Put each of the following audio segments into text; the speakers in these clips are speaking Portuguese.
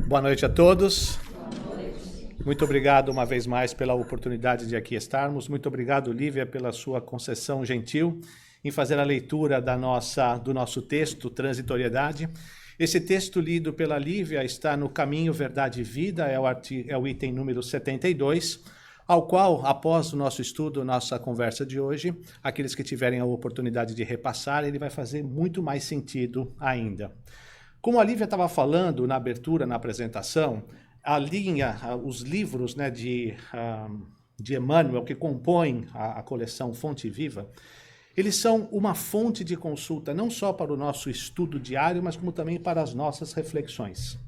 Boa noite a todos. Muito obrigado uma vez mais pela oportunidade de aqui estarmos. Muito obrigado, Lívia, pela sua concessão gentil em fazer a leitura do nosso texto, Transitoriedade. Esse texto lido pela Lívia está no Caminho, Verdade e Vida, é o item número 72, ao qual, após o nosso estudo, nossa conversa de hoje, aqueles que tiverem a oportunidade de repassar, ele vai fazer muito mais sentido ainda. Como a Lívia estava falando na abertura, na apresentação, os livros, né, de Emmanuel, que compõem a coleção Fonte Viva, eles são uma fonte de consulta não só para o nosso estudo diário, mas como também para as nossas reflexões.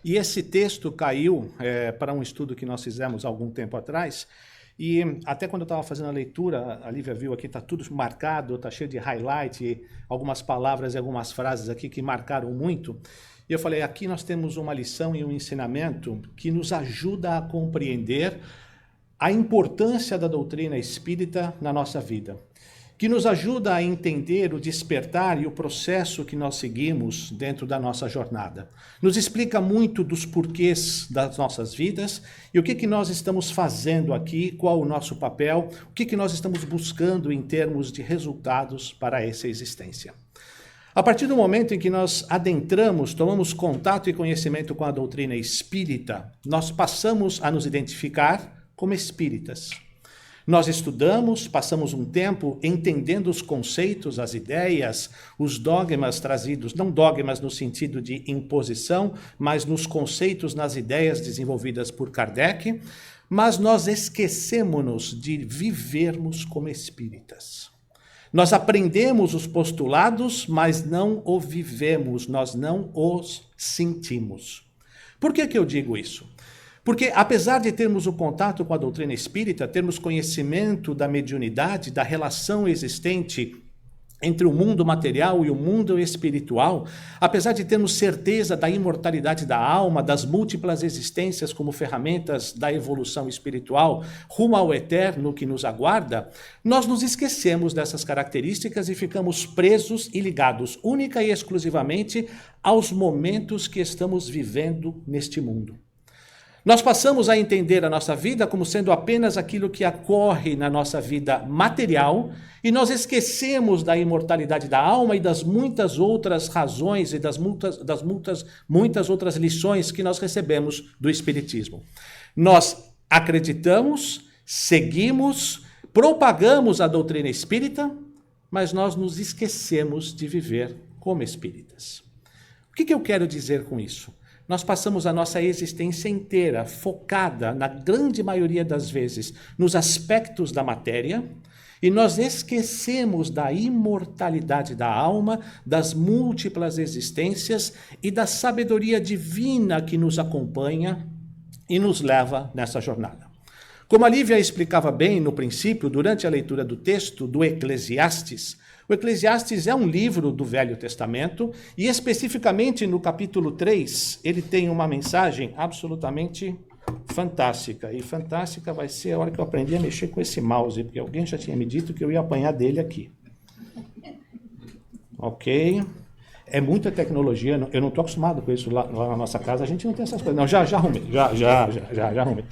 E esse texto caiu para um estudo que nós fizemos há algum tempo atrás, e até quando eu estava fazendo a leitura, a Lívia viu aqui, está tudo marcado, está cheio de highlight, algumas palavras e algumas frases aqui que marcaram muito. E eu falei, aqui nós temos uma lição e um ensinamento que nos ajuda a compreender a importância da doutrina espírita na nossa vida, que nos ajuda a entender o despertar e o processo que nós seguimos dentro da nossa jornada. Nos explica muito dos porquês das nossas vidas e o que nós estamos fazendo aqui, qual o nosso papel, o que nós estamos buscando em termos de resultados para essa existência. A partir do momento em que nós adentramos, tomamos contato e conhecimento com a doutrina espírita, nós passamos a nos identificar como espíritas. Nós estudamos, passamos um tempo entendendo os conceitos, as ideias, os dogmas trazidos, não dogmas no sentido de imposição, mas nos conceitos, nas ideias desenvolvidas por Kardec, mas nós esquecemos-nos de vivermos como espíritas. Nós aprendemos os postulados, mas não o vivemos, nós não os sentimos. Por que eu digo isso? Porque, apesar de termos o contato com a doutrina espírita, termos conhecimento da mediunidade, da relação existente entre o mundo material e o mundo espiritual, apesar de termos certeza da imortalidade da alma, das múltiplas existências como ferramentas da evolução espiritual, rumo ao eterno que nos aguarda, nós nos esquecemos dessas características e ficamos presos e ligados única e exclusivamente aos momentos que estamos vivendo neste mundo. Nós passamos a entender a nossa vida como sendo apenas aquilo que ocorre na nossa vida material e nós esquecemos da imortalidade da alma e das muitas outras razões e das muitas outras lições que nós recebemos do Espiritismo. Nós acreditamos, seguimos, propagamos a doutrina espírita, mas nós nos esquecemos de viver como espíritas. O que eu quero dizer com isso? Nós passamos a nossa existência inteira focada, na grande maioria das vezes, nos aspectos da matéria, e nós esquecemos da imortalidade da alma, das múltiplas existências e da sabedoria divina que nos acompanha e nos leva nessa jornada. Como a Lívia explicava bem no princípio, durante a leitura do texto do Eclesiastes, o Eclesiastes é um livro do Velho Testamento e especificamente no capítulo 3, ele tem uma mensagem absolutamente fantástica. E fantástica vai ser a hora que eu aprendi a mexer com esse mouse, porque alguém já tinha me dito que eu ia apanhar dele aqui. Ok. É muita tecnologia, eu não estou acostumado com isso lá na nossa casa, a gente não tem essas coisas. Não, já arrumei, já arrumei.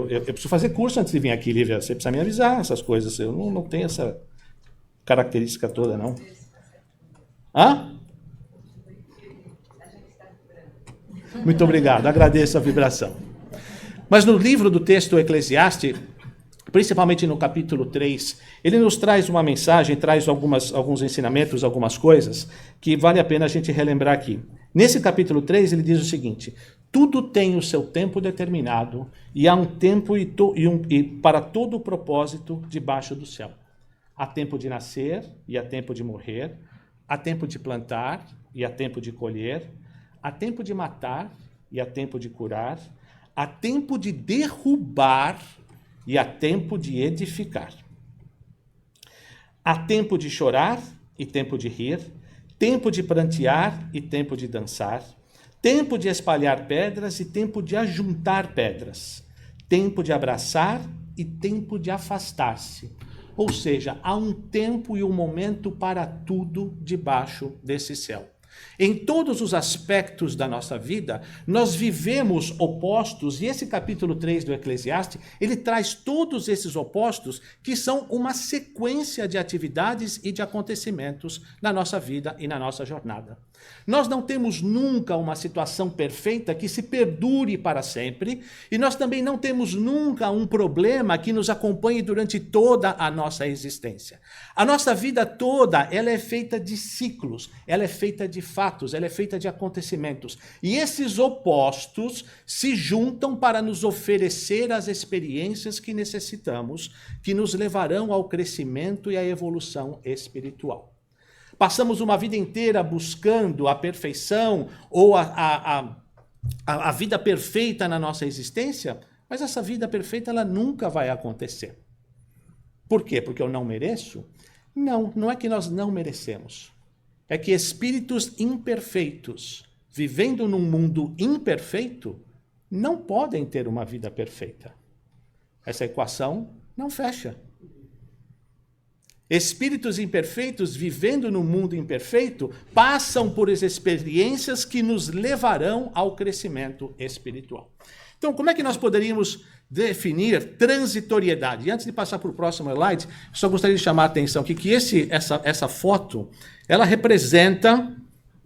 Eu preciso fazer curso antes de vir aqui, Lívia, você precisa me avisar essas coisas, eu não tenho essa característica toda, não. Hã? Muito obrigado, agradeço a vibração. Mas no livro do texto Eclesiastes, principalmente no capítulo 3, ele nos traz uma mensagem, traz alguns ensinamentos, algumas coisas, que vale a pena a gente relembrar aqui. Nesse capítulo 3, ele diz o seguinte: tudo tem o seu tempo determinado, e há um tempo e para todo o propósito debaixo do céu. Há tempo de nascer e há tempo de morrer, há tempo de plantar e há tempo de colher, há tempo de matar e há tempo de curar, há tempo de derrubar e há tempo de edificar. Há tempo de chorar e tempo de rir, tempo de prantear e tempo de dançar, tempo de espalhar pedras e tempo de ajuntar pedras, tempo de abraçar e tempo de afastar-se. Ou seja, há um tempo e um momento para tudo debaixo desse céu. Em todos os aspectos da nossa vida, nós vivemos opostos, e esse capítulo 3 do Eclesiastes, ele traz todos esses opostos que são uma sequência de atividades e de acontecimentos na nossa vida e na nossa jornada. Nós não temos nunca uma situação perfeita que se perdure para sempre, e nós também não temos nunca um problema que nos acompanhe durante toda a nossa existência. A nossa vida toda, ela é feita de ciclos, ela é feita de fatos, ela é feita de acontecimentos. E esses opostos se juntam para nos oferecer as experiências que necessitamos, que nos levarão ao crescimento e à evolução espiritual. Passamos uma vida inteira buscando a perfeição ou a vida perfeita na nossa existência, mas essa vida perfeita ela nunca vai acontecer. Por quê? Porque eu não mereço? Não, não é que nós não merecemos. É que espíritos imperfeitos, vivendo num mundo imperfeito, não podem ter uma vida perfeita. Essa equação não fecha. Espíritos imperfeitos, vivendo no mundo imperfeito, passam por experiências que nos levarão ao crescimento espiritual. Então, como é que nós poderíamos definir transitoriedade? E antes de passar para o próximo slide, só gostaria de chamar a atenção aqui que essa foto, ela representa,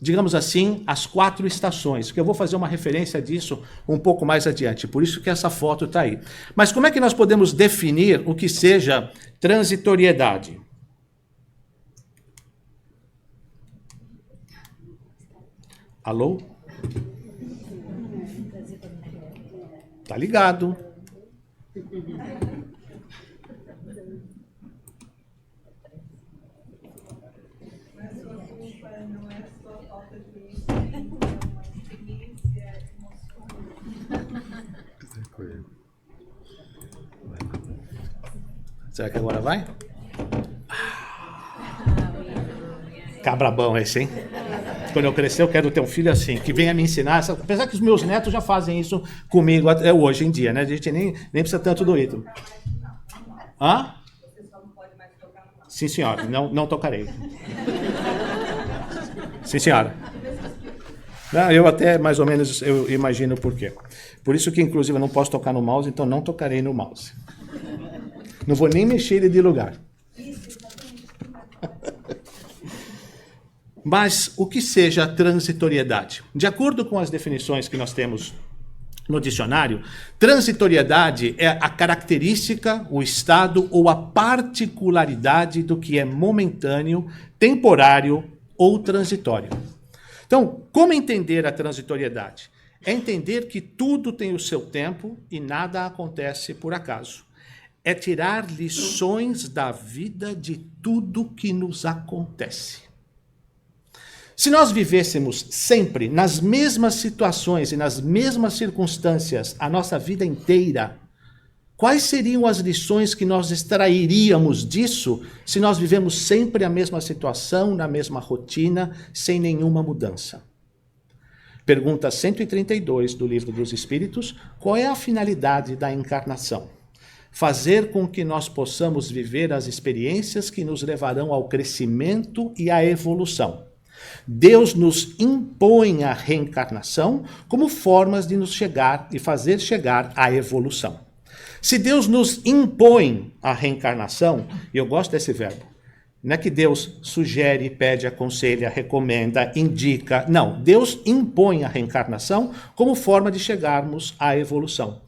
digamos assim, as 4 estações, que eu vou fazer uma referência disso um pouco mais adiante, por isso que essa foto está aí. Mas como é que nós podemos definir o que seja transitoriedade? Alô? Tá ligado? Será que agora vai? Cabrabão esse, hein? Quando eu crescer, eu quero ter um filho assim, que venha me ensinar. Apesar que os meus netos já fazem isso comigo até hoje em dia, né? A gente nem precisa tanto do ídolo. Hã? Sim, senhora. Não tocarei. Sim, senhora. Não, eu até, mais ou menos, eu imagino por quê. Por isso que, inclusive, eu não posso tocar no mouse, então não tocarei no mouse. Não vou nem mexer ele de lugar. Mas o que seja transitoriedade? De acordo com as definições que nós temos no dicionário, transitoriedade é a característica, o estado ou a particularidade do que é momentâneo, temporário ou transitório. Então, como entender a transitoriedade? É entender que tudo tem o seu tempo e nada acontece por acaso. É tirar lições da vida de tudo que nos acontece. Se nós vivêssemos sempre nas mesmas situações e nas mesmas circunstâncias a nossa vida inteira, quais seriam as lições que nós extrairíamos disso se nós vivemos sempre a mesma situação, na mesma rotina, sem nenhuma mudança? Pergunta 132 do Livro dos Espíritos: qual é a finalidade da encarnação? Fazer com que nós possamos viver as experiências que nos levarão ao crescimento e à evolução. Deus nos impõe a reencarnação como formas de nos chegar e fazer chegar à evolução. Se Deus nos impõe a reencarnação, e eu gosto desse verbo, não é que Deus sugere, pede, aconselha, recomenda, indica. Não, Deus impõe a reencarnação como forma de chegarmos à evolução.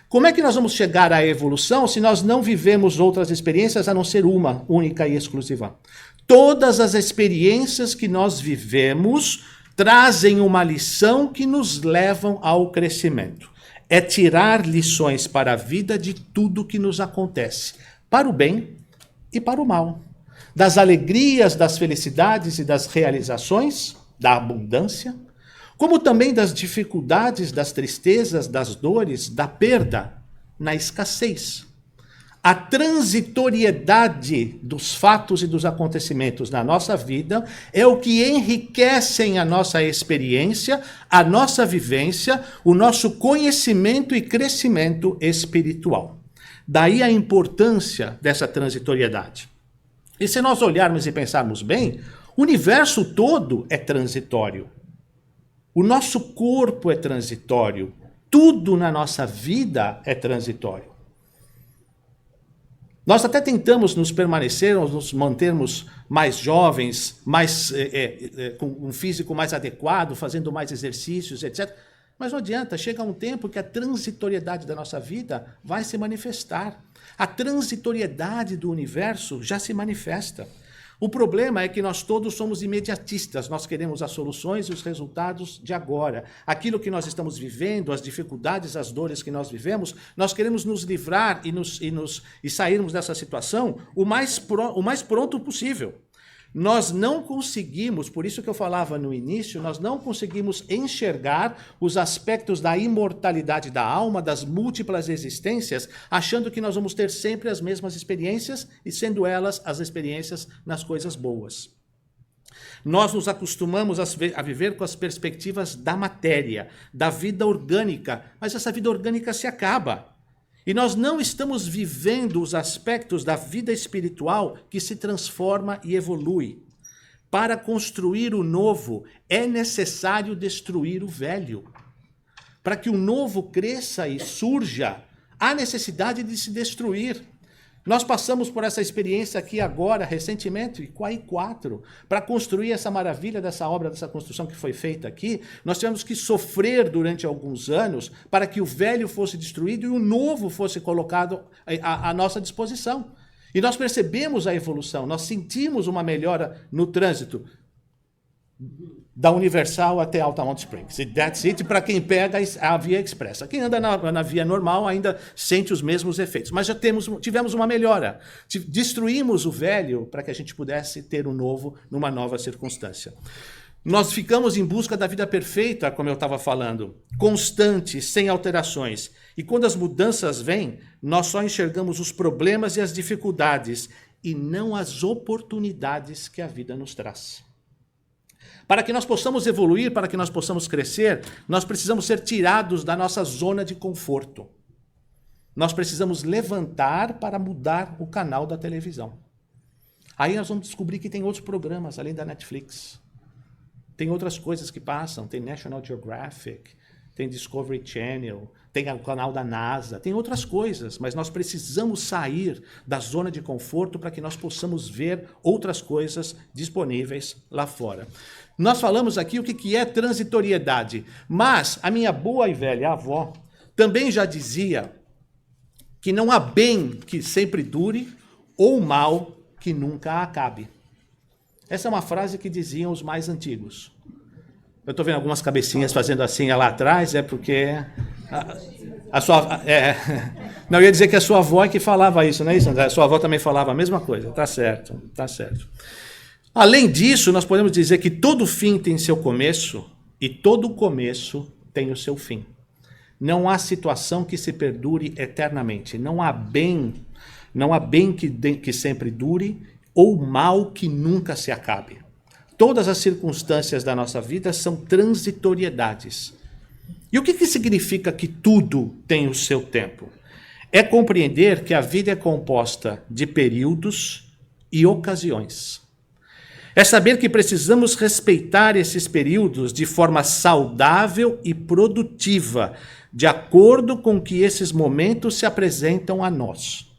Como é que nós vamos chegar à evolução se nós não vivemos outras experiências a não ser uma, única e exclusiva? Todas as experiências que nós vivemos trazem uma lição que nos levam ao crescimento. É tirar lições para a vida de tudo que nos acontece, para o bem e para o mal. Das alegrias, das felicidades e das realizações, da abundância, como também das dificuldades, das tristezas, das dores, da perda, na escassez. A transitoriedade dos fatos e dos acontecimentos na nossa vida é o que enriquecem a nossa experiência, a nossa vivência, o nosso conhecimento e crescimento espiritual. Daí a importância dessa transitoriedade. E se nós olharmos e pensarmos bem, O universo todo é transitório. O nosso corpo é transitório. Tudo na nossa vida é transitório. Nós até tentamos nos mantermos mais jovens, com um físico mais adequado, fazendo mais exercícios, etc. Mas não adianta, chega um tempo que a transitoriedade da nossa vida vai se manifestar. A transitoriedade do universo já se manifesta. O problema é que nós todos somos imediatistas, nós queremos as soluções e os resultados de agora. Aquilo que nós estamos vivendo, as dificuldades, as dores que nós vivemos, nós queremos nos livrar e sairmos dessa situação o mais pronto possível. Nós não conseguimos, por isso que eu falava no início, nós não conseguimos enxergar os aspectos da imortalidade da alma, das múltiplas existências, achando que nós vamos ter sempre as mesmas experiências e sendo elas as experiências nas coisas boas. Nós nos acostumamos a viver com as perspectivas da matéria, da vida orgânica, mas essa vida orgânica se acaba. E nós não estamos vivendo os aspectos da vida espiritual que se transforma e evolui. Para construir o novo, é necessário destruir o velho. Para que o novo cresça e surja, há necessidade de se destruir. Nós passamos por essa experiência aqui agora, recentemente, com a I4. Para construir essa maravilha dessa obra, dessa construção que foi feita aqui, nós tivemos que sofrer durante alguns anos para que o velho fosse destruído e o novo fosse colocado à nossa disposição. E nós percebemos a evolução, nós sentimos uma melhora no trânsito da Universal até Altamont Springs. E that's it para quem pega a via expressa. Quem anda na via normal ainda sente os mesmos efeitos. Mas já tivemos uma melhora. Destruímos o velho para que a gente pudesse ter o novo numa nova circunstância. Nós ficamos em busca da vida perfeita, como eu estava falando, constante, sem alterações. E quando as mudanças vêm, nós só enxergamos os problemas e as dificuldades e não as oportunidades que a vida nos traz. Para que nós possamos evoluir, para que nós possamos crescer, nós precisamos ser tirados da nossa zona de conforto. Nós precisamos levantar para mudar o canal da televisão. Aí nós vamos descobrir que tem outros programas além da Netflix. Tem outras coisas que passam, tem National Geographic, tem Discovery Channel, tem o canal da NASA, tem outras coisas, mas nós precisamos sair da zona de conforto para que nós possamos ver outras coisas disponíveis lá fora. Nós falamos aqui o que é transitoriedade, mas a minha boa e velha avó também já dizia que não há bem que sempre dure ou mal que nunca acabe. Essa é uma frase que diziam os mais antigos. Eu estou vendo algumas cabecinhas fazendo assim lá atrás, é porque a sua... Não, eu ia dizer que a sua avó é que falava isso, não é isso, André? A sua avó também falava a mesma coisa, tá certo, tá certo. Além disso, nós podemos dizer que todo fim tem seu começo e todo começo tem o seu fim. Não há situação que se perdure eternamente, não há bem que sempre dure ou mal que nunca se acabe. Todas as circunstâncias da nossa vida são transitoriedades. E o que significa que tudo tem o seu tempo? É compreender que a vida é composta de períodos e ocasiões. É saber que precisamos respeitar esses períodos de forma saudável e produtiva, de acordo com que esses momentos se apresentam a nós.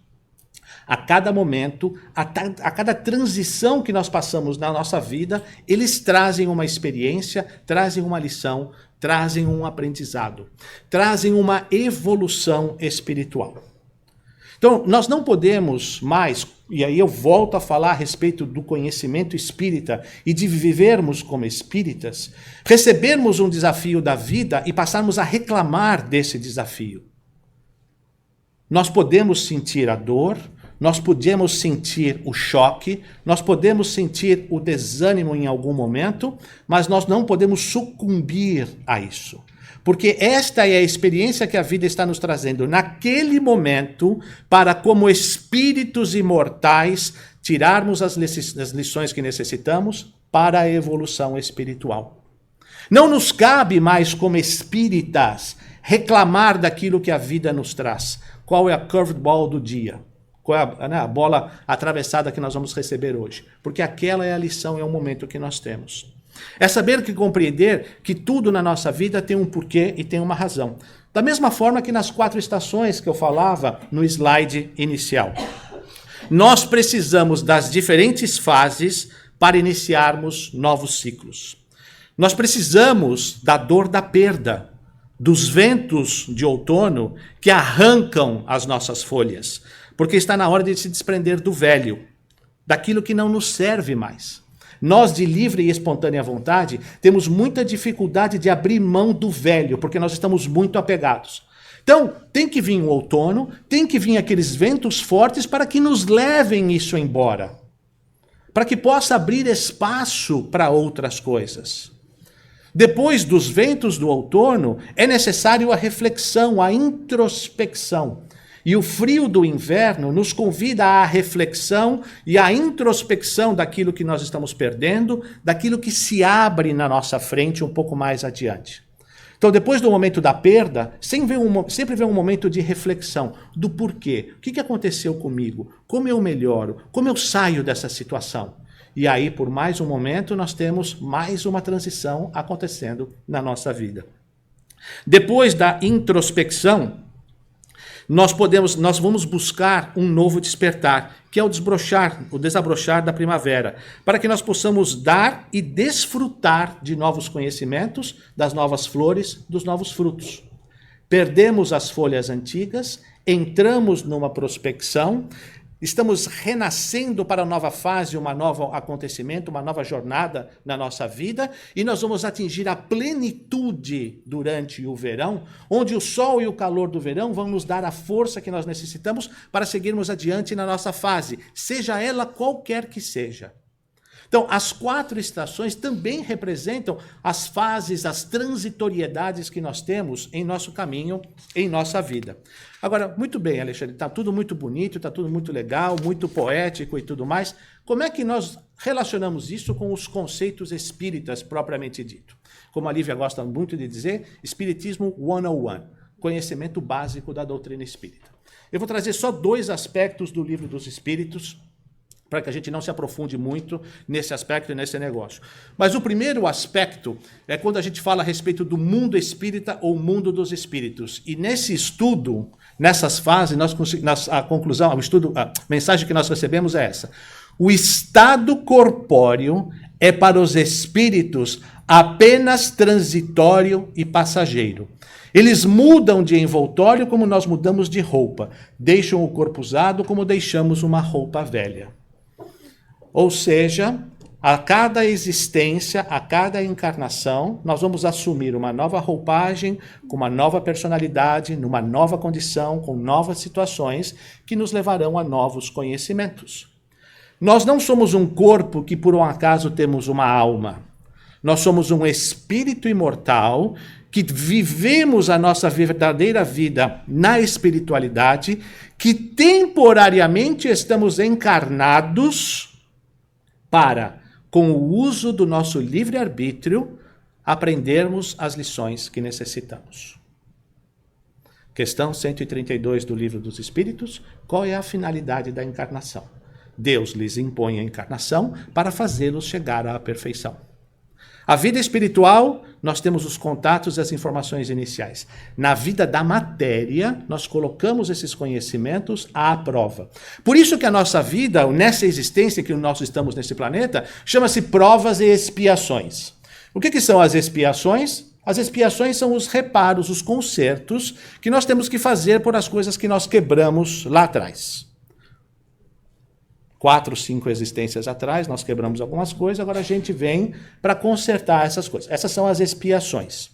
A cada momento, a cada transição que nós passamos na nossa vida, eles trazem uma experiência, trazem uma lição, trazem um aprendizado, trazem uma evolução espiritual. Então, nós não podemos mais, e aí eu volto a falar a respeito do conhecimento espírita e de vivermos como espíritas, recebermos um desafio da vida e passarmos a reclamar desse desafio. Nós podemos sentir a dor, nós podemos sentir o choque, nós podemos sentir o desânimo em algum momento, mas nós não podemos sucumbir a isso. Porque esta é a experiência que a vida está nos trazendo naquele momento para, como espíritos imortais, tirarmos as lições que necessitamos para a evolução espiritual. Não nos cabe mais, como espíritas, reclamar daquilo que a vida nos traz. Qual é a curveball do dia? Qual é a bola atravessada que nós vamos receber hoje? Porque aquela é a lição, é o momento que nós temos. É saber que compreender que tudo na nossa vida tem um porquê e tem uma razão. Da mesma forma que nas 4 estações que eu falava no slide inicial. Nós precisamos das diferentes fases para iniciarmos novos ciclos. Nós precisamos da dor da perda, dos ventos de outono que arrancam as nossas folhas, porque está na hora de se desprender do velho, daquilo que não nos serve mais. Nós, de livre e espontânea vontade, temos muita dificuldade de abrir mão do velho, porque nós estamos muito apegados. Então, tem que vir o outono, tem que vir aqueles ventos fortes para que nos levem isso embora, para que possa abrir espaço para outras coisas. Depois dos ventos do outono, é necessário a reflexão, a introspecção. E o frio do inverno nos convida à reflexão e à introspecção daquilo que nós estamos perdendo, daquilo que se abre na nossa frente um pouco mais adiante. Então, depois do momento da perda, sempre vem um momento de reflexão do porquê. O que aconteceu comigo? Como eu melhoro? Como eu saio dessa situação? E aí, por mais um momento, nós temos mais uma transição acontecendo na nossa vida. Depois da introspecção, nós vamos buscar um novo despertar, que é o desabrochar da primavera, para que nós possamos dar e desfrutar de novos conhecimentos, das novas flores, dos novos frutos. Perdemos as folhas antigas, entramos numa prospecção, estamos renascendo para uma nova fase, um novo acontecimento, uma nova jornada na nossa vida, e nós vamos atingir a plenitude durante o verão, onde o sol e o calor do verão vão nos dar a força que nós necessitamos para seguirmos adiante na nossa fase, seja ela qualquer que seja. Então, as 4 estações também representam as fases, as transitoriedades que nós temos em nosso caminho, em nossa vida. Agora, muito bem, Alexandre, está tudo muito bonito, está tudo muito legal, muito poético e tudo mais. Como é que nós relacionamos isso com os conceitos espíritas propriamente dito? Como a Lívia gosta muito de dizer, Espiritismo 101, conhecimento básico da doutrina espírita. Eu vou trazer só 2 aspectos do Livro dos Espíritos, para que a gente não se aprofunde muito nesse aspecto e nesse negócio. Mas o primeiro aspecto é quando a gente fala a respeito do mundo espírita ou mundo dos espíritos. E nesse estudo, nessas fases, a mensagem que nós recebemos é essa. O estado corpóreo é para os espíritos apenas transitório e passageiro. Eles mudam de envoltório como nós mudamos de roupa. Deixam o corpo usado como deixamos uma roupa velha. Ou seja, a cada existência, a cada encarnação, nós vamos assumir uma nova roupagem, com uma nova personalidade, numa nova condição, com novas situações que nos levarão a novos conhecimentos. Nós não somos um corpo que por um acaso temos uma alma. Nós somos um espírito imortal que vivemos a nossa verdadeira vida na espiritualidade, que temporariamente estamos encarnados para, com o uso do nosso livre-arbítrio, aprendermos as lições que necessitamos. Questão 132 do Livro dos Espíritos, qual é a finalidade da encarnação? Deus lhes impõe a encarnação para fazê-los chegar à perfeição. A vida espiritual, nós temos os contatos e as informações iniciais. Na vida da matéria, nós colocamos esses conhecimentos à prova. Por isso que a nossa vida, nessa existência que nós estamos nesse planeta, chama-se provas e expiações. O que são as expiações? As expiações são os reparos, os consertos que nós temos que fazer por as coisas que nós quebramos lá atrás. 4, 5 existências atrás, nós quebramos algumas coisas, agora a gente vem para consertar essas coisas. Essas são as expiações.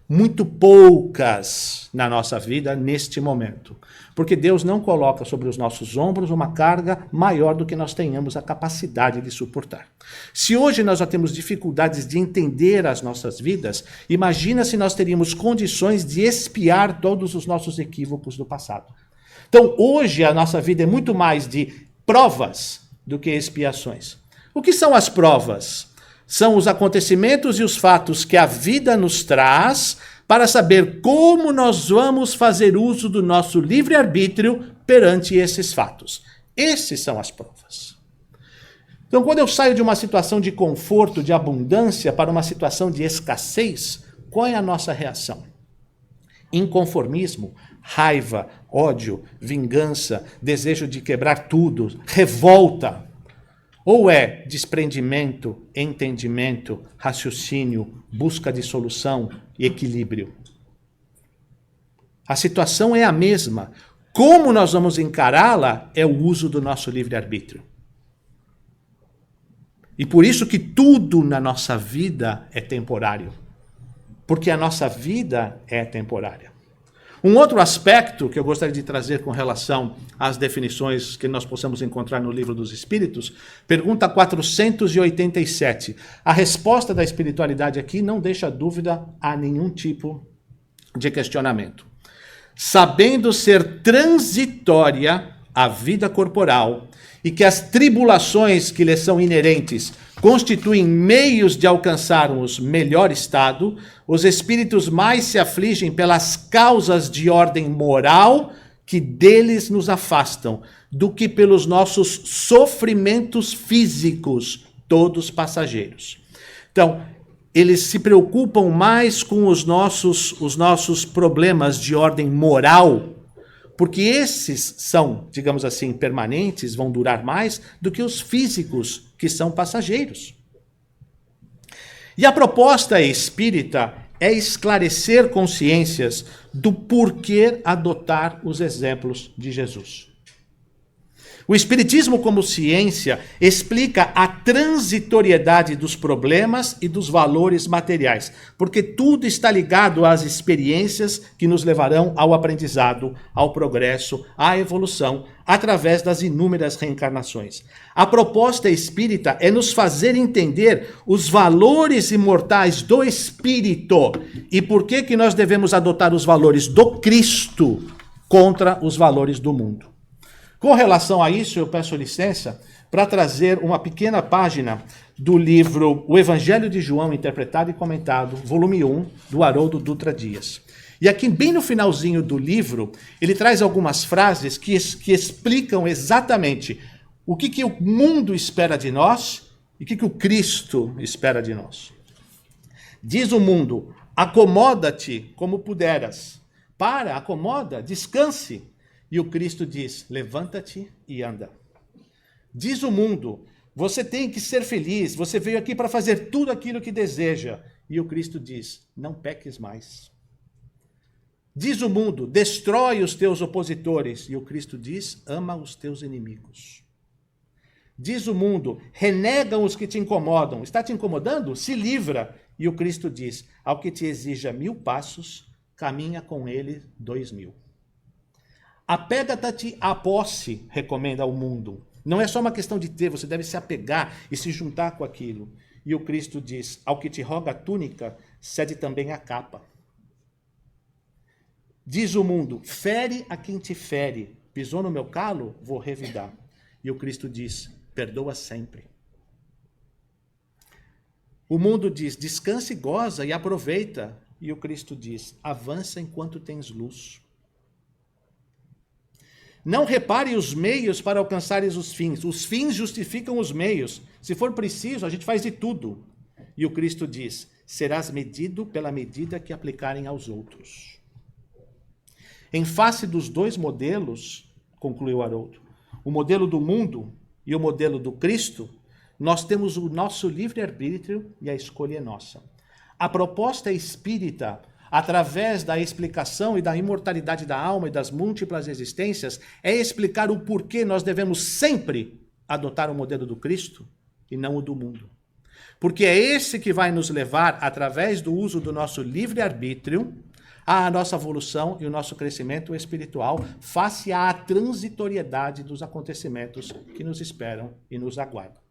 Muito poucas na nossa vida neste momento. Porque Deus não coloca sobre os nossos ombros uma carga maior do que nós tenhamos a capacidade de suportar. Se hoje nós já temos dificuldades de entender as nossas vidas, imagina se nós teríamos condições de expiar todos os nossos equívocos do passado. Então, hoje a nossa vida é muito mais de provas do que expiações. O que são as provas? São os acontecimentos e os fatos que a vida nos traz para saber como nós vamos fazer uso do nosso livre-arbítrio perante esses fatos. Esses são as provas. Então, quando eu saio de uma situação de conforto, de abundância, para uma situação de escassez, qual é a nossa reação? Inconformismo, raiva, ódio, vingança, desejo de quebrar tudo, revolta. Ou é desprendimento, entendimento, raciocínio, busca de solução e equilíbrio? A situação é a mesma. Como nós vamos encará-la é o uso do nosso livre-arbítrio. E por isso que tudo na nossa vida é temporário. Porque a nossa vida é temporária. Um outro aspecto que eu gostaria de trazer com relação às definições que nós possamos encontrar no Livro dos Espíritos, pergunta 487. A resposta da espiritualidade aqui não deixa dúvida a nenhum tipo de questionamento. Sabendo ser transitória a vida corporal e que as tribulações que lhe são inerentes constituem meios de alcançarmos melhor estado, os espíritos mais se afligem pelas causas de ordem moral que deles nos afastam, do que pelos nossos sofrimentos físicos, todos passageiros. Então, eles se preocupam mais com os nossos problemas de ordem moral, porque esses são, digamos assim, permanentes, vão durar mais do que os físicos, que são passageiros. E a proposta espírita é esclarecer consciências do porquê adotar os exemplos de Jesus. O Espiritismo, como ciência, explica a transitoriedade dos problemas e dos valores materiais, porque tudo está ligado às experiências que nos levarão ao aprendizado, ao progresso, à evolução, através das inúmeras reencarnações. A proposta espírita é nos fazer entender os valores imortais do Espírito e por que nós devemos adotar os valores do Cristo contra os valores do mundo. Com relação a isso, eu peço licença para trazer uma pequena página do livro O Evangelho de João, interpretado e comentado, volume 1, do Haroldo Dutra Dias. E aqui, bem no finalzinho do livro, ele traz algumas frases que explicam exatamente o que o mundo espera de nós e o que o Cristo espera de nós. Diz o mundo, acomoda-te como puderas. Para, acomoda, descanse. E o Cristo diz, levanta-te e anda. Diz o mundo, você tem que ser feliz, você veio aqui para fazer tudo aquilo que deseja. E o Cristo diz, não peques mais. Diz o mundo, destrói os teus opositores. E o Cristo diz, ama os teus inimigos. Diz o mundo, renegam os que te incomodam. Está te incomodando? Se livra. E o Cristo diz, ao que te exija 1000 passos, caminha com ele 2000. Apega-te à posse, recomenda o mundo. Não é só uma questão de ter, você deve se apegar e se juntar com aquilo. E o Cristo diz, ao que te roga a túnica, cede também a capa. Diz o mundo, fere a quem te fere. Pisou no meu calo, vou revidar. E o Cristo diz, perdoa sempre. O mundo diz, descansa e goza e aproveita. E o Cristo diz, avança enquanto tens luz. Não repare os meios para alcançares os fins. Os fins justificam os meios. Se for preciso, a gente faz de tudo. E o Cristo diz, serás medido pela medida que aplicarem aos outros. Em face dos dois modelos, concluiu Haroldo, o modelo do mundo e o modelo do Cristo, nós temos o nosso livre-arbítrio e a escolha é nossa. A proposta espírita, através da explicação e da imortalidade da alma e das múltiplas existências, é explicar o porquê nós devemos sempre adotar o modelo do Cristo e não o do mundo. Porque é esse que vai nos levar, através do uso do nosso livre-arbítrio, à nossa evolução e o nosso crescimento espiritual face à transitoriedade dos acontecimentos que nos esperam e nos aguardam.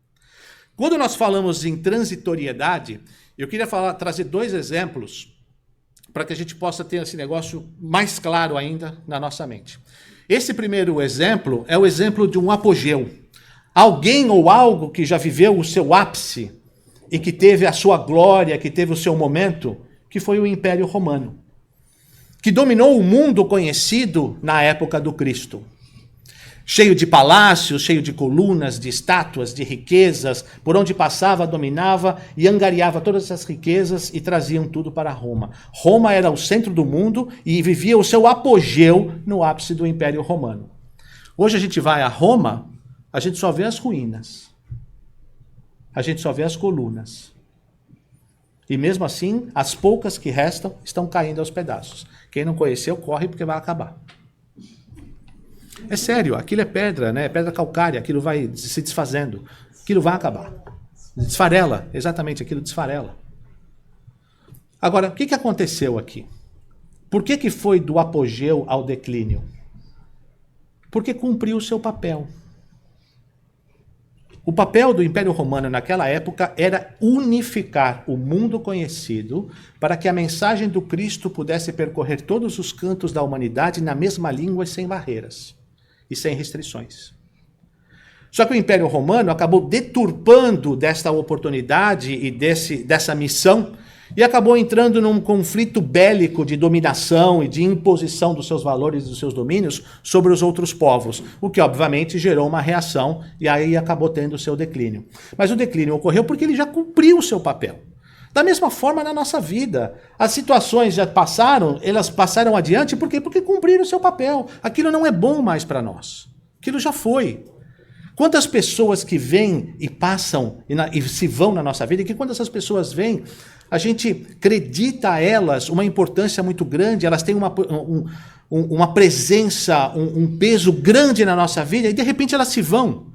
Quando nós falamos em transitoriedade, eu queria trazer 2 exemplos para que a gente possa ter esse negócio mais claro ainda na nossa mente. Esse primeiro exemplo é o exemplo de um apogeu. Alguém ou algo que já viveu o seu ápice e que teve a sua glória, que teve o seu momento, que foi o Império Romano, que dominou o mundo conhecido na época do Cristo. cheio de palácios, cheio de colunas, de estátuas, de riquezas, por onde passava, dominava e angariava todas essas riquezas e traziam tudo para Roma. Roma era o centro do mundo e vivia o seu apogeu no ápice do Império Romano. Hoje a gente vai a Roma, a gente só vê as ruínas. A gente só vê as colunas. E mesmo assim, as poucas que restam estão caindo aos pedaços. Quem não conheceu, corre porque vai acabar. É sério, aquilo é pedra, né? Pedra calcária, aquilo vai se desfazendo. Aquilo vai acabar. Desfarela, exatamente, aquilo desfarela. Agora, o que aconteceu aqui? Por que foi do apogeu ao declínio? Porque cumpriu o seu papel. O papel do Império Romano naquela época era unificar o mundo conhecido para que a mensagem do Cristo pudesse percorrer todos os cantos da humanidade na mesma língua e sem barreiras e sem restrições. Só que o Império Romano acabou deturpando desta oportunidade e dessa missão e acabou entrando num conflito bélico de dominação e de imposição dos seus valores e dos seus domínios sobre os outros povos, o que obviamente gerou uma reação e aí acabou tendo o seu declínio. Mas o declínio ocorreu porque ele já cumpriu o seu papel. Da mesma forma na nossa vida, as situações já passaram, elas passaram adiante, por quê? Porque cumpriram o seu papel. Aquilo não é bom mais para nós. Aquilo já foi. Quantas pessoas que vêm e passam e se vão na nossa vida, e que quando essas pessoas vêm, a gente acredita a elas uma importância muito grande, elas têm uma presença, um peso grande na nossa vida, e de repente elas se vão.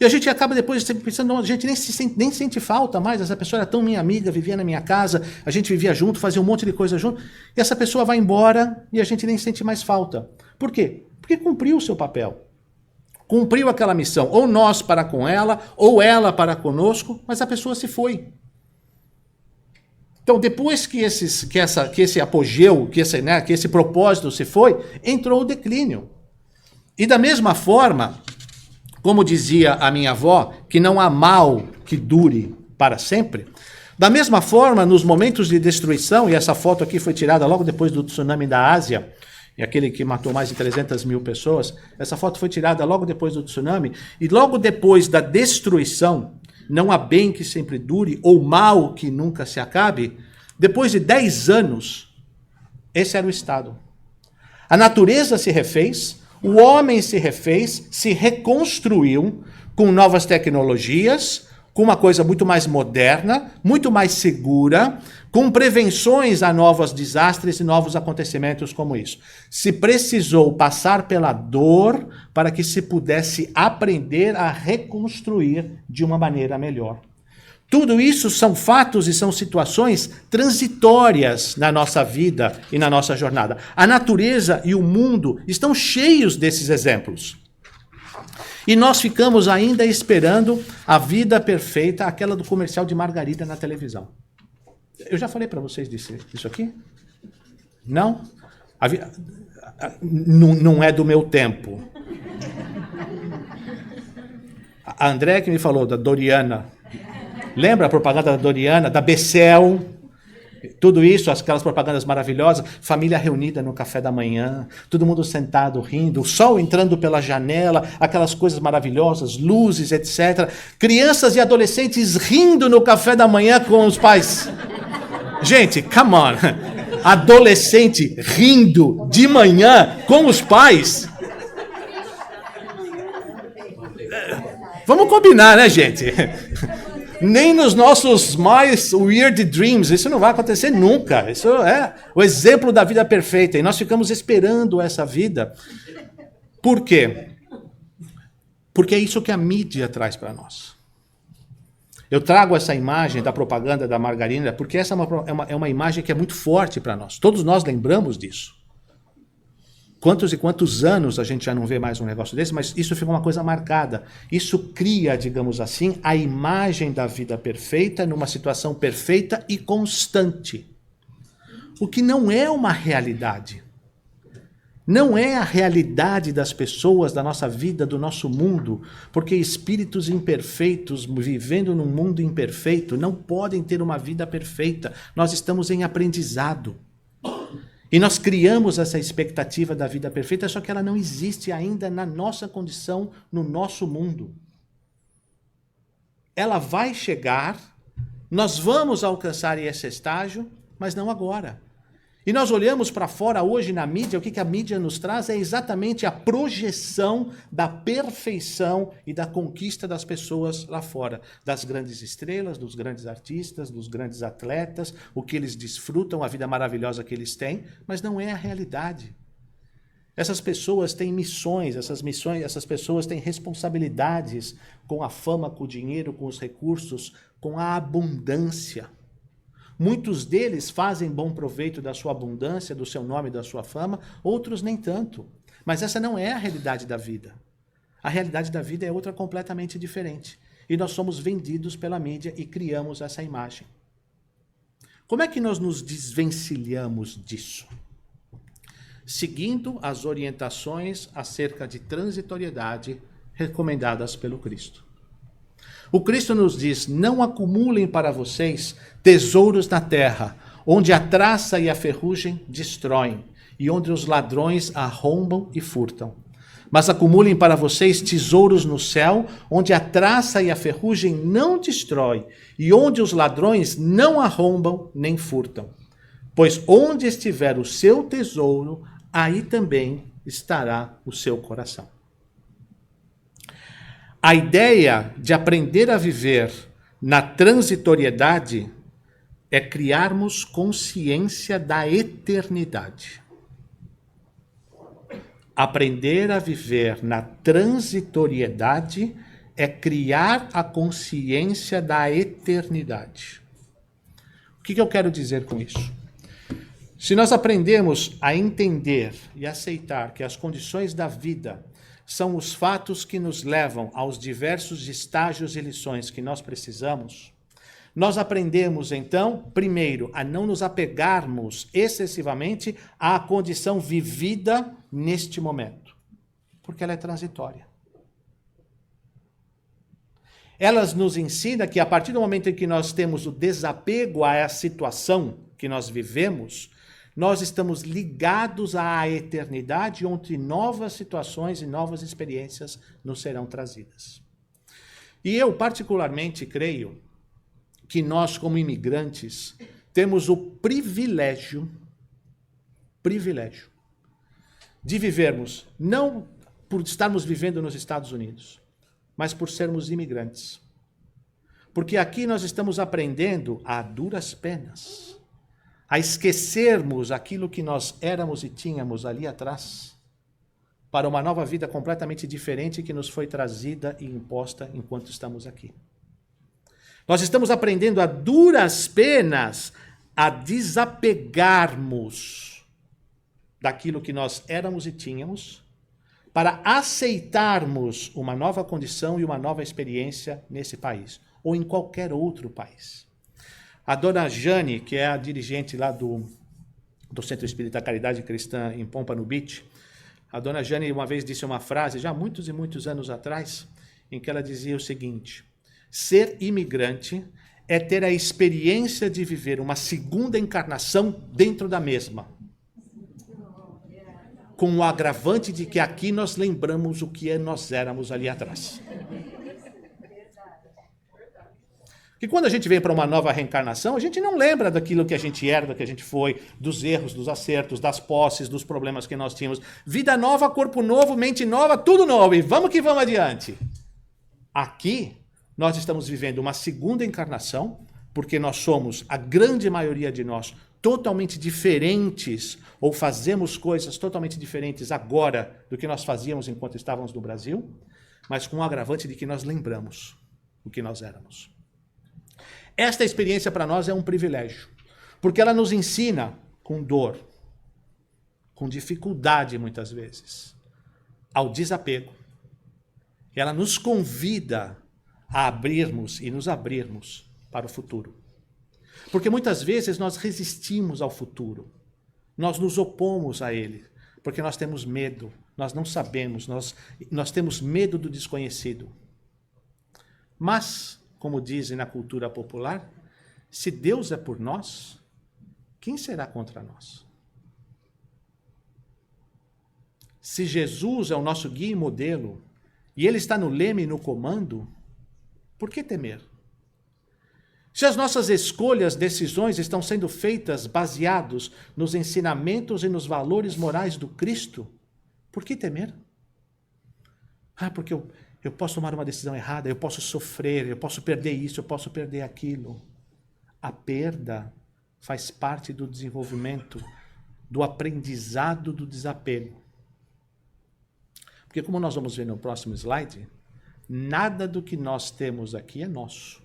E a gente acaba depois pensando, não, a gente nem sente falta mais, essa pessoa era tão minha amiga, vivia na minha casa, a gente vivia junto, fazia um monte de coisa junto, e essa pessoa vai embora e a gente nem sente mais falta. Por quê? Porque cumpriu o seu papel. Cumpriu aquela missão, ou nós para com ela, ou ela para conosco, mas a pessoa se foi. Então, depois que esse apogeu, que esse propósito se foi, entrou o declínio. E da mesma forma, como dizia a minha avó, que não há mal que dure para sempre, da mesma forma, nos momentos de destruição, e essa foto aqui foi tirada logo depois do tsunami da Ásia, e aquele que matou mais de 300 mil pessoas, essa foto foi tirada logo depois do tsunami, e logo depois da destruição, não há bem que sempre dure, ou mal que nunca se acabe, depois de 10 anos, esse era o estado. A natureza se refez, o homem se refez, se reconstruiu com novas tecnologias, com uma coisa muito mais moderna, muito mais segura, com prevenções a novos desastres e novos acontecimentos como isso. Se precisou passar pela dor para que se pudesse aprender a reconstruir de uma maneira melhor. Tudo isso são fatos e são situações transitórias na nossa vida e na nossa jornada. A natureza e o mundo estão cheios desses exemplos. E nós ficamos ainda esperando a vida perfeita, aquela do comercial de margarida na televisão. Eu já falei para vocês disso aqui? Não? Não é do meu tempo. A André que me falou da Doriana. Lembra a propaganda da Doriana, da Becel? Tudo isso, aquelas propagandas maravilhosas, família reunida no café da manhã, todo mundo sentado rindo, o sol entrando pela janela, aquelas coisas maravilhosas, luzes, etc. Crianças e adolescentes rindo no café da manhã com os pais. Gente, come on. Adolescente rindo de manhã com os pais. Vamos combinar, né, gente? Nem nos nossos mais weird dreams, isso não vai acontecer nunca. Isso é o exemplo da vida perfeita. E nós ficamos esperando essa vida. Por quê? Porque é isso que a mídia traz para nós. Eu trago essa imagem da propaganda da margarina, porque essa é uma imagem que é muito forte para nós. Todos nós lembramos disso. Quantos e quantos anos a gente já não vê mais um negócio desse, mas isso fica uma coisa marcada. Isso cria, digamos assim, a imagem da vida perfeita numa situação perfeita e constante. O que não é uma realidade. Não é a realidade das pessoas, da nossa vida, do nosso mundo, porque espíritos imperfeitos, vivendo num mundo imperfeito, não podem ter uma vida perfeita. Nós estamos em aprendizado. E nós criamos essa expectativa da vida perfeita, só que ela não existe ainda na nossa condição, no nosso mundo. Ela vai chegar, nós vamos alcançar esse estágio, mas não agora. E nós olhamos para fora hoje na mídia, o que a mídia nos traz é exatamente a projeção da perfeição e da conquista das pessoas lá fora. Das grandes estrelas, dos grandes artistas, dos grandes atletas, o que eles desfrutam, a vida maravilhosa que eles têm, mas não é a realidade. Essas pessoas têm missões, essas pessoas têm responsabilidades com a fama, com o dinheiro, com os recursos, com a abundância. Muitos deles fazem bom proveito da sua abundância, do seu nome, da sua fama, outros nem tanto. Mas essa não é a realidade da vida. A realidade da vida é outra completamente diferente. E nós somos vendidos pela mídia e criamos essa imagem. Como é que nós nos desvencilhamos disso? Seguindo as orientações acerca de transitoriedade recomendadas pelo Cristo. O Cristo nos diz, não acumulem para vocês tesouros na terra, onde a traça e a ferrugem destroem, e onde os ladrões arrombam e furtam. Mas acumulem para vocês tesouros no céu, onde a traça e a ferrugem não destrói, e onde os ladrões não arrombam nem furtam. Pois onde estiver o seu tesouro, aí também estará o seu coração. A ideia de aprender a viver na transitoriedade é criarmos consciência da eternidade. Aprender a viver na transitoriedade é criar a consciência da eternidade. O que eu quero dizer com isso? Se nós aprendemos a entender e aceitar que as condições da vida são os fatos que nos levam aos diversos estágios e lições que nós precisamos, nós aprendemos, então, primeiro, a não nos apegarmos excessivamente à condição vivida neste momento, porque ela é transitória. Elas nos ensinam que a partir do momento em que nós temos o desapego à situação que nós vivemos, nós estamos ligados à eternidade, onde novas situações e novas experiências nos serão trazidas. E eu, particularmente, creio que nós, como imigrantes, temos o privilégio de vivermos, não por estarmos vivendo nos Estados Unidos, mas por sermos imigrantes. Porque aqui nós estamos aprendendo a duras penas, a esquecermos aquilo que nós éramos e tínhamos ali atrás, para uma nova vida completamente diferente que nos foi trazida e imposta enquanto estamos aqui. Nós estamos aprendendo a duras penas a desapegarmos daquilo que nós éramos e tínhamos, para aceitarmos uma nova condição e uma nova experiência nesse país, ou em qualquer outro país. A dona Jane, que é a dirigente lá do Centro Espírita Caridade Cristã em Pompano Beach, a dona Jane uma vez disse uma frase, já muitos e muitos anos atrás, em que ela dizia o seguinte: ser imigrante é ter a experiência de viver uma segunda encarnação dentro da mesma, com o agravante de que aqui nós lembramos o que nós éramos ali atrás. E quando a gente vem para uma nova reencarnação, a gente não lembra daquilo que a gente era, do que a gente foi, dos erros, dos acertos, das posses, dos problemas que nós tínhamos. Vida nova, corpo novo, mente nova, tudo novo. E vamos que vamos adiante. Aqui, nós estamos vivendo uma segunda encarnação, porque nós somos, a grande maioria de nós, totalmente diferentes, ou fazemos coisas totalmente diferentes agora do que nós fazíamos enquanto estávamos no Brasil, mas com o agravante de que nós lembramos o que nós éramos. Esta experiência para nós é um privilégio, porque ela nos ensina com dor, com dificuldade muitas vezes, ao desapego. Ela nos convida a abrirmos e nos abrirmos para o futuro. Porque muitas vezes nós resistimos ao futuro, nós nos opomos a ele, porque nós temos medo, nós não sabemos, nós temos medo do desconhecido. Mas, como dizem na cultura popular, se Deus é por nós, quem será contra nós? Se Jesus é o nosso guia e modelo, e Ele está no leme e no comando, por que temer? Se as nossas escolhas, decisões estão sendo feitas baseados nos ensinamentos e nos valores morais do Cristo, por que temer? Porque eu posso tomar uma decisão errada, eu posso sofrer, eu posso perder isso, eu posso perder aquilo. A perda faz parte do desenvolvimento, do aprendizado do desapego. Porque como nós vamos ver no próximo slide, nada do que nós temos aqui é nosso.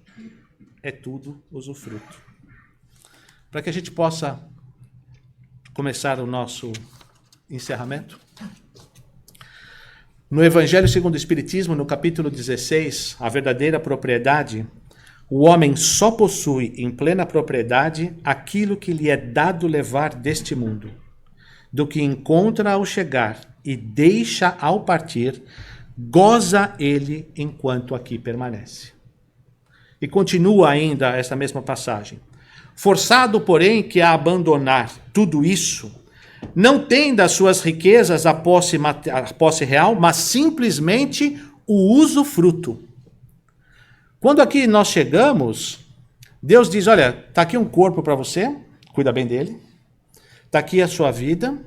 É tudo usufruto. Para que a gente possa começar o nosso encerramento. No Evangelho segundo o Espiritismo, no capítulo 16, a verdadeira propriedade, o homem só possui em plena propriedade aquilo que lhe é dado levar deste mundo. Do que encontra ao chegar e deixa ao partir, goza ele enquanto aqui permanece. E continua ainda esta mesma passagem. Forçado, porém, que a abandonar tudo isso, não tem das suas riquezas a posse real, mas simplesmente o usufruto. Quando aqui nós chegamos, Deus diz, olha, está aqui um corpo para você, cuida bem dele. Está aqui a sua vida.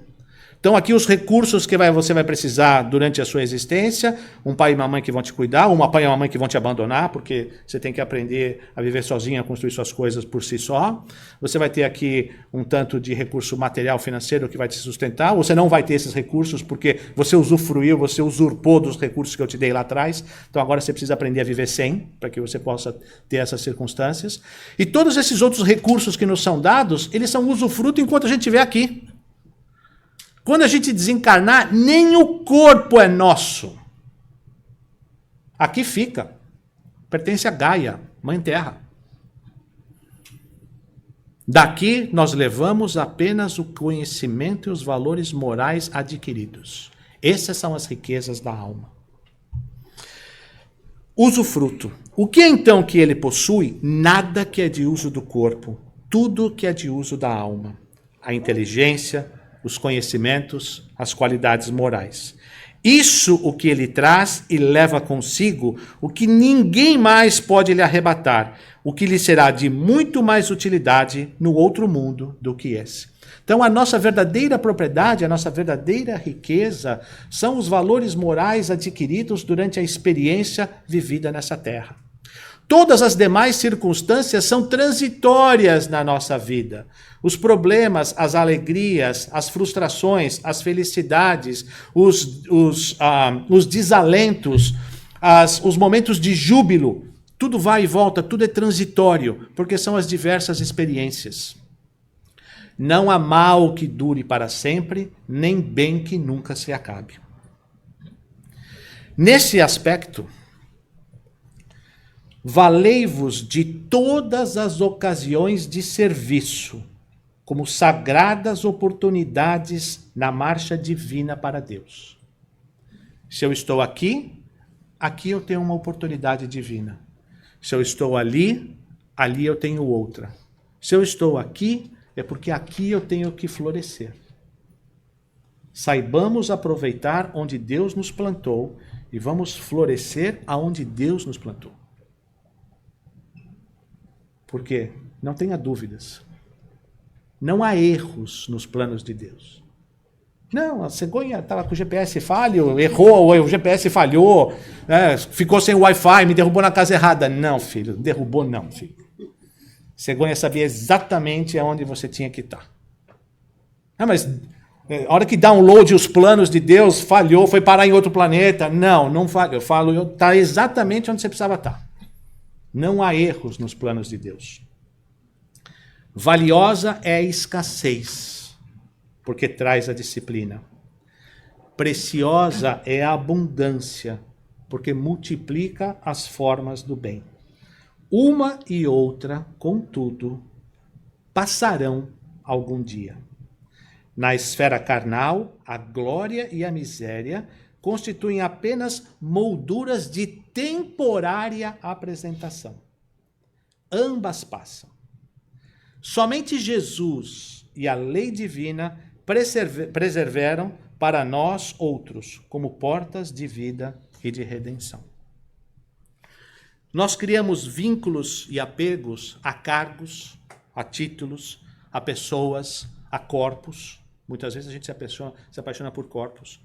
Estão aqui os recursos que você vai precisar durante a sua existência, um pai e uma mãe que vão te cuidar, uma pai e uma mãe que vão te abandonar, porque você tem que aprender a viver sozinho, a construir suas coisas por si só. Você vai ter aqui um tanto de recurso material, financeiro que vai te sustentar, ou você não vai ter esses recursos porque você usufruiu, você usurpou dos recursos que eu te dei lá atrás, então agora você precisa aprender a viver sem, para que você possa ter essas circunstâncias. E todos esses outros recursos que nos são dados, eles são usufruto enquanto a gente estiver aqui. Quando a gente desencarnar, nem o corpo é nosso. Aqui fica. Pertence a Gaia, Mãe Terra. Daqui nós levamos apenas o conhecimento e os valores morais adquiridos. Essas são as riquezas da alma. Usufruto. O que é então que ele possui? Nada que é de uso do corpo. Tudo que é de uso da alma. A inteligência, os conhecimentos, as qualidades morais. Isso o que ele traz e leva consigo, o que ninguém mais pode lhe arrebatar, o que lhe será de muito mais utilidade no outro mundo do que esse. Então a nossa verdadeira propriedade, a nossa verdadeira riqueza, são os valores morais adquiridos durante a experiência vivida nessa terra. Todas as demais circunstâncias são transitórias na nossa vida. Os problemas, as alegrias, as frustrações, as felicidades, os desalentos, os momentos de júbilo, tudo vai e volta, tudo é transitório, porque são as diversas experiências. Não há mal que dure para sempre, nem bem que nunca se acabe. Nesse aspecto, valei-vos de todas as ocasiões de serviço, como sagradas oportunidades na marcha divina para Deus. Se eu estou aqui, aqui eu tenho uma oportunidade divina. Se eu estou ali, ali eu tenho outra. Se eu estou aqui, é porque aqui eu tenho que florescer. Saibamos aproveitar onde Deus nos plantou e vamos florescer aonde Deus nos plantou. Por quê? Não tenha dúvidas. Não há erros nos planos de Deus. Não, a cegonha estava com o GPS falho, errou, o GPS falhou, ficou sem o Wi-Fi, me derrubou na casa errada. Não, filho, derrubou não, filho. Cegonha sabia exatamente aonde você tinha que estar. Mas a hora que download os planos de Deus, falhou, foi parar em outro planeta. Não falhou. Eu falo, está exatamente onde você precisava estar. Não há erros nos planos de Deus. Valiosa é a escassez, porque traz a disciplina. Preciosa é a abundância, porque multiplica as formas do bem. Uma e outra, contudo, passarão algum dia. Na esfera carnal, a glória e a miséria constituem apenas molduras de temporária apresentação. Ambas passam. Somente Jesus e a lei divina preservaram para nós outros, como portas de vida e de redenção. Nós criamos vínculos e apegos a cargos, a títulos, a pessoas, a corpos. Muitas vezes a gente se apaixona por corpos.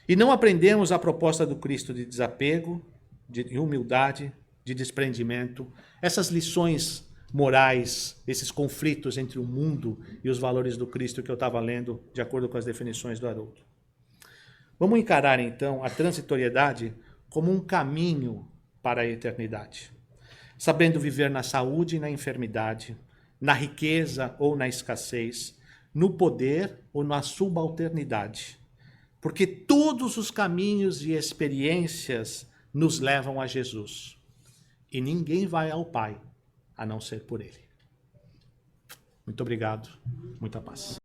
E não aprendemos a proposta do Cristo de desapego, de humildade, de desprendimento. Essas lições morais, esses conflitos entre o mundo e os valores do Cristo que eu estava lendo, de acordo com as definições do Haroldo. Vamos encarar, então, a transitoriedade como um caminho para a eternidade, sabendo viver na saúde e na enfermidade, na riqueza ou na escassez, no poder ou na subalternidade, porque todos os caminhos e experiências nos levam a Jesus, e ninguém vai ao Pai a não ser por Ele. Muito obrigado, muita paz.